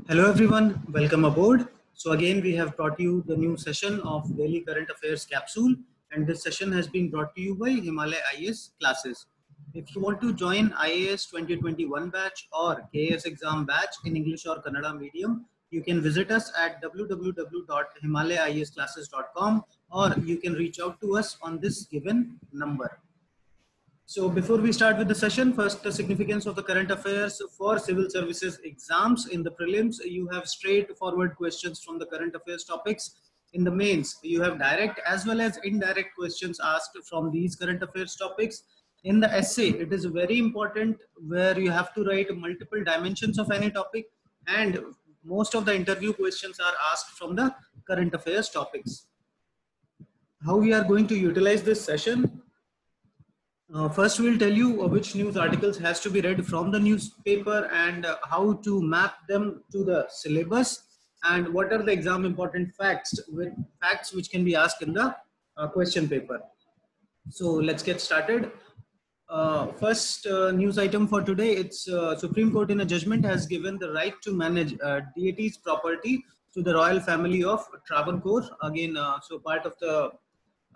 Hello everyone, welcome aboard. So again we have brought you the new session of Daily Current Affairs Capsule, and this session has been brought to you by Himalaya IAS classes. If you want to join IAS 2021 batch or KAS exam batch in English or Kannada medium, you can visit us at www.himalayaiasclasses.com, or you can reach out to us on this given number. So before we start with the session, first the significance of the current affairs for civil services exams. In the prelims, you have straightforward questions from the current affairs topics. In the mains, you have direct as well as indirect questions asked from these current affairs topics. In the essay, it is very important where you have to write multiple dimensions of any topic, and most of the interview questions are asked from the current affairs topics. How we are going to utilize this session? First, we'll tell you which news articles has to be read from the newspaper and how to map them to the syllabus, and what are the exam important facts which can be asked in the question paper. So let's get started. First news item for today, it's Supreme Court in a judgment has given the right to manage deity's property to the royal family of Travancore. Again, so part of the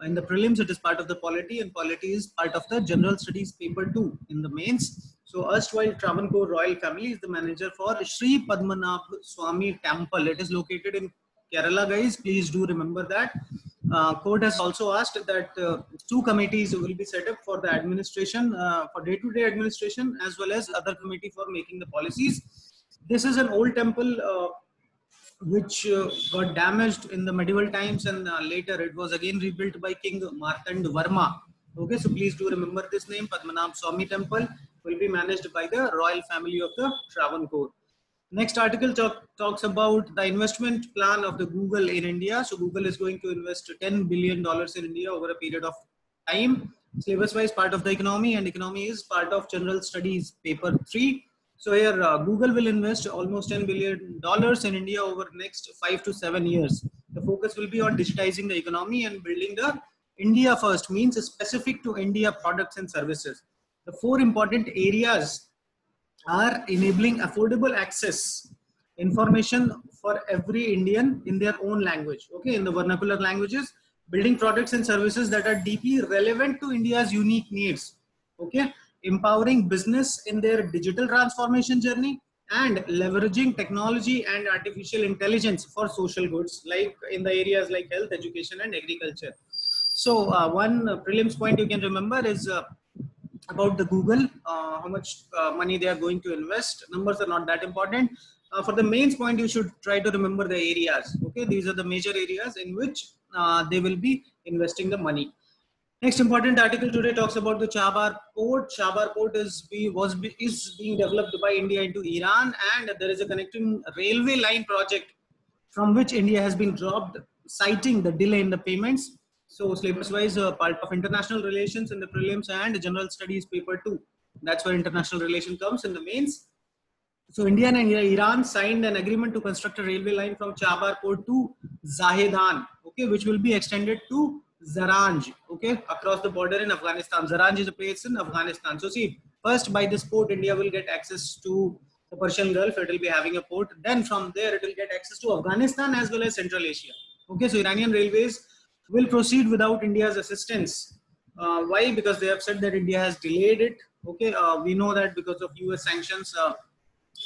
in the prelims, it is part of the polity, and polity is part of the general studies paper 2 in the mains. So erstwhile Travancore royal family is the manager for Sree Padmnabhswamy temple. It is located in Kerala, guys. Please do remember that. Court has also asked that two committees will be set up for the administration, for day-to-day administration, as well as other committee for making the policies. This is an old temple which got damaged in the medieval times, and later it was again rebuilt by King Martanda Verma. Okay, so please do remember this name. Padmnabhswamy temple will be managed by the royal family of the Travancore. Next article talks about the investment plan of the Google in India. So Google is going to invest $10 billion in India over a period of time. Syllabus wise, part of the economy, and economy is part of general studies paper 3. So here Google will invest almost $10 billion in India over the next 5 to 7 years. The focus will be on digitizing the economy and building the India first, means specific to India products and services. The four important areas are enabling affordable access information for every Indian in their own language, okay, in the vernacular languages, building products and services that are deeply relevant to India's unique needs, okay, empowering business in their digital transformation journey, and leveraging technology and artificial intelligence for social goods, like in the areas like health, education, and agriculture. So one prelims point you can remember is about the Google, how much money they are going to invest. Numbers are not that important. For the mains point, you should try to remember the areas. Okay, these are the major areas in which they will be investing the money. Next important article today talks about the Chabar port. Chabar port is being developed by India into Iran, and there is a connecting railway line project from which India has been dropped, citing the delay in the payments. So syllabus wise, part of international relations in the prelims and general studies paper 2. That's where international relation comes in the mains. So India and Iran signed an agreement to construct a railway line from Chabar port to Zahedan, okay, which will be extended to Zaranj, okay, across the border in Afghanistan. Zaranj is a place in Afghanistan. So see, first by this port, India will get access to the Persian Gulf. It will be having a port. Then from there, it will get access to Afghanistan as well as Central Asia. Okay, so Iranian railways will proceed without India's assistance. Why? Because they have said that India has delayed it. Okay, we know that because of US sanctions,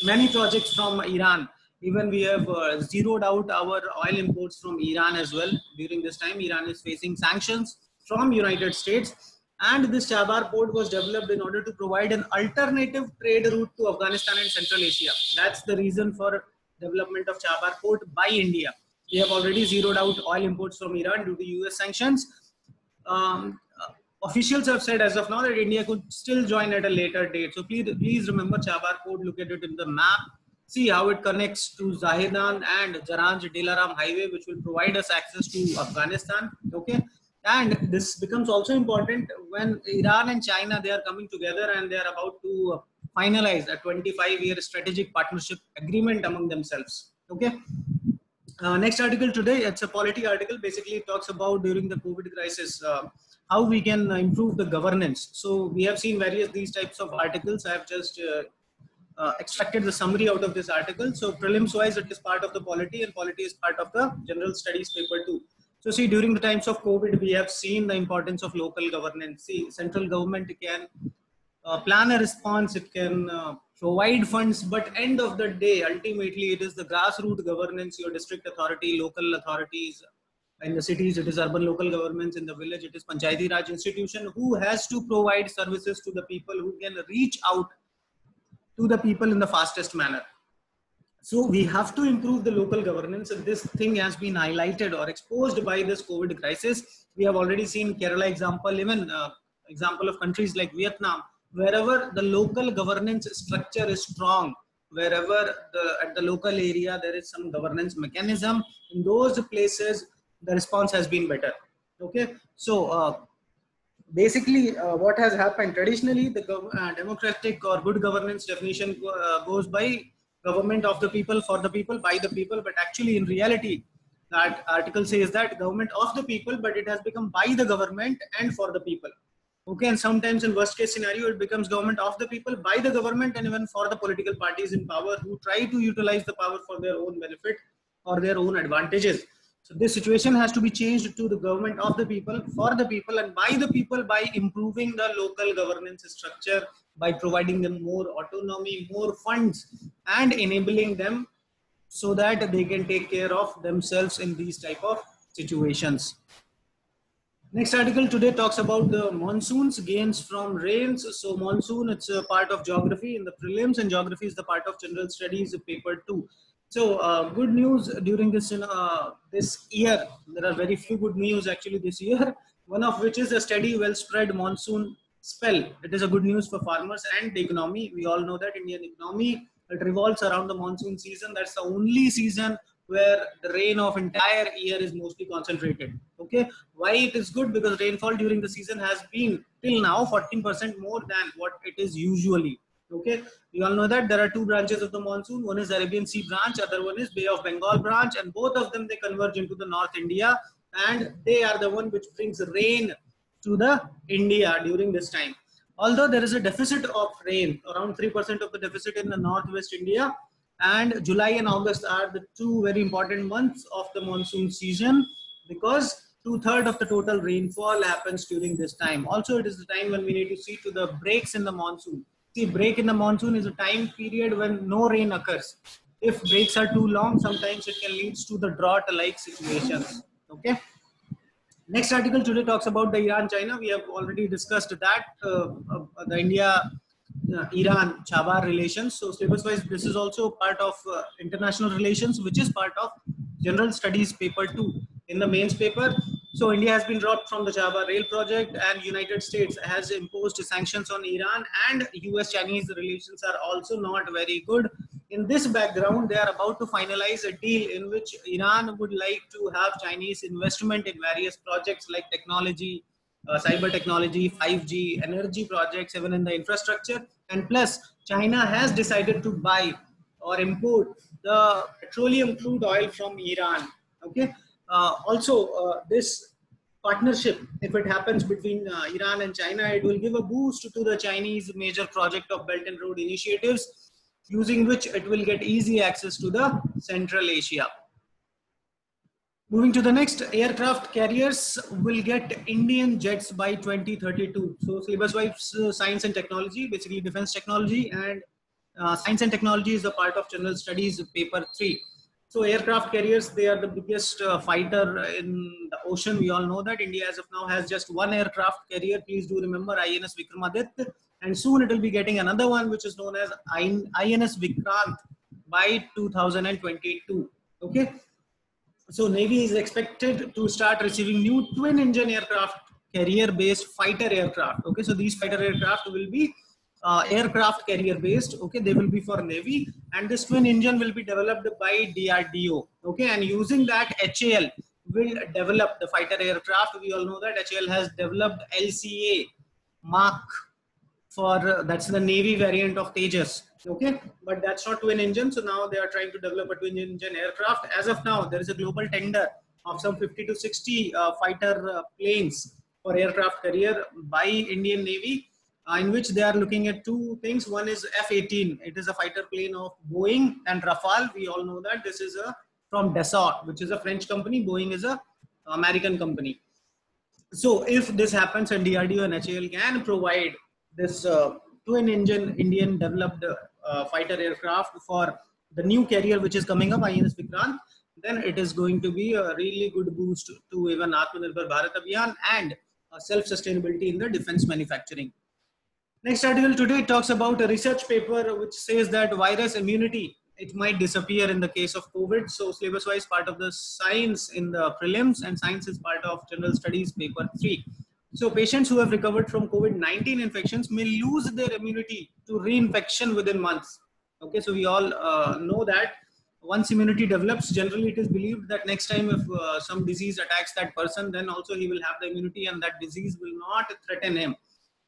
many projects from Iran, even we have zeroed out our oil imports from Iran as well. During this time, Iran is facing sanctions from United States, and this Chabar port was developed in order to provide an alternative trade route to Afghanistan and Central Asia. That's the reason for development of Chabar port by India. We have already zeroed out oil imports from Iran due to US sanctions. Officials have said as of now that India could still join at a later date. So please remember Chabar port, look at it in the map, see how it connects to Zahedan and Jaranj-Dilaram highway, which will provide us access to Afghanistan. Okay, and this becomes also important when Iran and China, they are coming together and they are about to finalize a 25-year strategic partnership agreement among themselves. Okay. Next article today, it's a polity article. Basically, it talks about during the COVID crisis, how we can improve the governance. So we have seen various these types of articles. I have just extracted the summary out of this article. So prelims wise, it is part of the polity, and polity is part of the general studies paper 2. So see, during the times of COVID, we have seen the importance of local governance. See, central government can plan a response, it can provide funds, but end of the day, ultimately, it is the grassroots governance, your district authority, local authorities, in the cities, it is urban local governments, in the village, it is Panchayati Raj institution who has to provide services to the people, who can reach out to the people in the fastest manner. So we have to improve the local governance, and this thing has been highlighted or exposed by this COVID crisis. We have already seen Kerala example, even example of countries like Vietnam, wherever the local governance structure is strong, wherever at the local area there is some governance mechanism, in those places the response has been better. Okay, so basically what has happened traditionally, the democratic or good governance definition goes by government of the people, for the people, by the people, but actually in reality that article says that government of the people, but it has become by the government and for the people. Okay, and sometimes in worst case scenario it becomes government of the people, by the government, and even for the political parties in power who try to utilize the power for their own benefit or their own advantages. So this situation has to be changed to the government of the people, for the people, and by the people, by improving the local governance structure, by providing them more autonomy, more funds, and enabling them so that they can take care of themselves in these type of situations. Next article today talks about the monsoons, gains from rains. So monsoon, it's a part of geography in the prelims, and geography is the part of general studies paper 2. So good news during this this year. There are very few good news actually this year. One of which is a steady, well-spread monsoon spell. It is a good news for farmers and the economy. We all know that Indian economy, it revolves around the monsoon season. That's the only season where the rain of entire year is mostly concentrated. Okay, why it is good? Because rainfall during the season has been till now 14% more than what it is usually. Okay, we all know that there are two branches of the monsoon. One is Arabian Sea branch, other one is Bay of Bengal branch, and both of them, they converge into the North India, and they are the one which brings rain to the India during this time. Although there is a deficit of rain, around 3% of the deficit in the Northwest India, and July and August are the two very important months of the monsoon season, because 2/3 of the total rainfall happens during this time. Also, it is the time when we need to see to the breaks in the monsoon. See, break in the monsoon is a time period when no rain occurs. If breaks are too long, sometimes it can lead to the drought-like situations. Okay. Next article today talks about the Iran-China. We have already discussed that, the India-Iran Chabar relations. So syllabus-wise, this is also part of international relations, which is part of general studies paper 2 in the mains paper. So India has been dropped from the Chabar rail project, and United States has imposed sanctions on Iran, and US-Chinese relations are also not very good. In this background, they are about to finalize a deal in which Iran would like to have Chinese investment in various projects like technology, cyber technology, 5G, energy projects, even in the infrastructure. And plus, China has decided to buy or import the petroleum crude oil from Iran. Okay. This partnership, if it happens between Iran and China, it will give a boost to the Chinese major project of Belt and Road initiatives, using which it will get easy access to the Central Asia. Moving to the next, aircraft carriers will get Indian jets by 2032. So syllabus-wise, science and technology, basically defense technology, and science and technology is a part of general studies paper 3. So aircraft carriers, they are the biggest fighter in the ocean. We all know that India as of now has just one aircraft carrier. Please do remember INS Vikramaditya, and soon it will be getting another one, which is known as INS Vikrant by 2022. Okay. So Navy is expected to start receiving new twin engine aircraft carrier based fighter aircraft. Okay. So these fighter aircraft will be aircraft carrier based. Okay, they will be for Navy, and this twin engine will be developed by DRDO. Okay, and using that, HAL will develop the fighter aircraft. We all know that HAL has developed LCA Mark for that's the Navy variant of Tejas. Okay, but that's not twin engine. So now they are trying to develop a twin engine aircraft. As of now, there is a global tender of some 50 to 60 fighter planes for aircraft carrier by Indian Navy. in which they are looking at two things. One is F-18. It is a fighter plane of Boeing and Rafale. We all know that this is from Dassault, which is a French company. Boeing is a American company. So if this happens and DRDO and HAL can provide this twin engine Indian developed fighter aircraft for the new carrier which is coming up, INS Vikrant, then it is going to be a really good boost to even Atmanirbhar Bharat Abhiyan and self-sustainability in the defense manufacturing. Next article today talks about a research paper which says that virus immunity, it might disappear in the case of COVID. So syllabus wise part of the science in the prelims, and science is part of general studies paper 3. So patients who have recovered from COVID-19 infections may lose their immunity to reinfection within months. Okay, so we all know that once immunity develops, generally it is believed that next time if some disease attacks that person, then also he will have the immunity and that disease will not threaten him.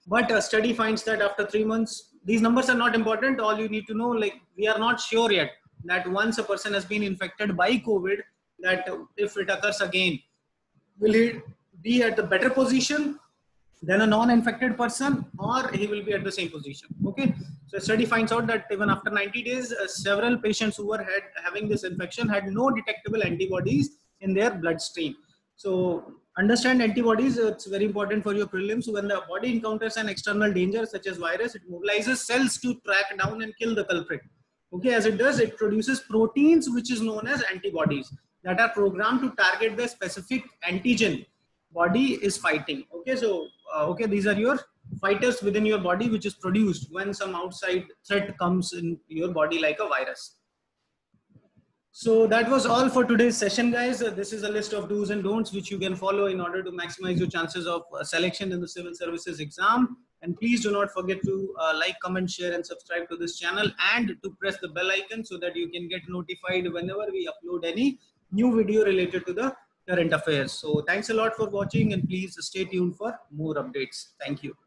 But a study finds that after 3 months, these numbers are not important. All you need to know, like, we are not sure yet that once a person has been infected by COVID, that if it occurs again, will he be at the better position than a non-infected person, or he will be at the same position. Okay, so a study finds out that even after 90 days, several patients who were having this infection had no detectable antibodies in their bloodstream. So understand antibodies, it's very important for your prelims. When the body encounters an external danger such as virus, it mobilizes cells to track down and kill the culprit. Okay, as it does, it produces proteins which is known as antibodies that are programmed to target the specific antigen body is fighting. Okay, so okay, these are your fighters within your body which is produced when some outside threat comes in your body like a virus. So that was all for today's session, guys. This is a list of do's and don'ts which you can follow in order to maximize your chances of selection in the civil services exam. And please do not forget to like, comment, share, and subscribe to this channel, and to press the bell icon so that you can get notified whenever we upload any new video related to the current affairs. So thanks a lot for watching, and please stay tuned for more updates. Thank you.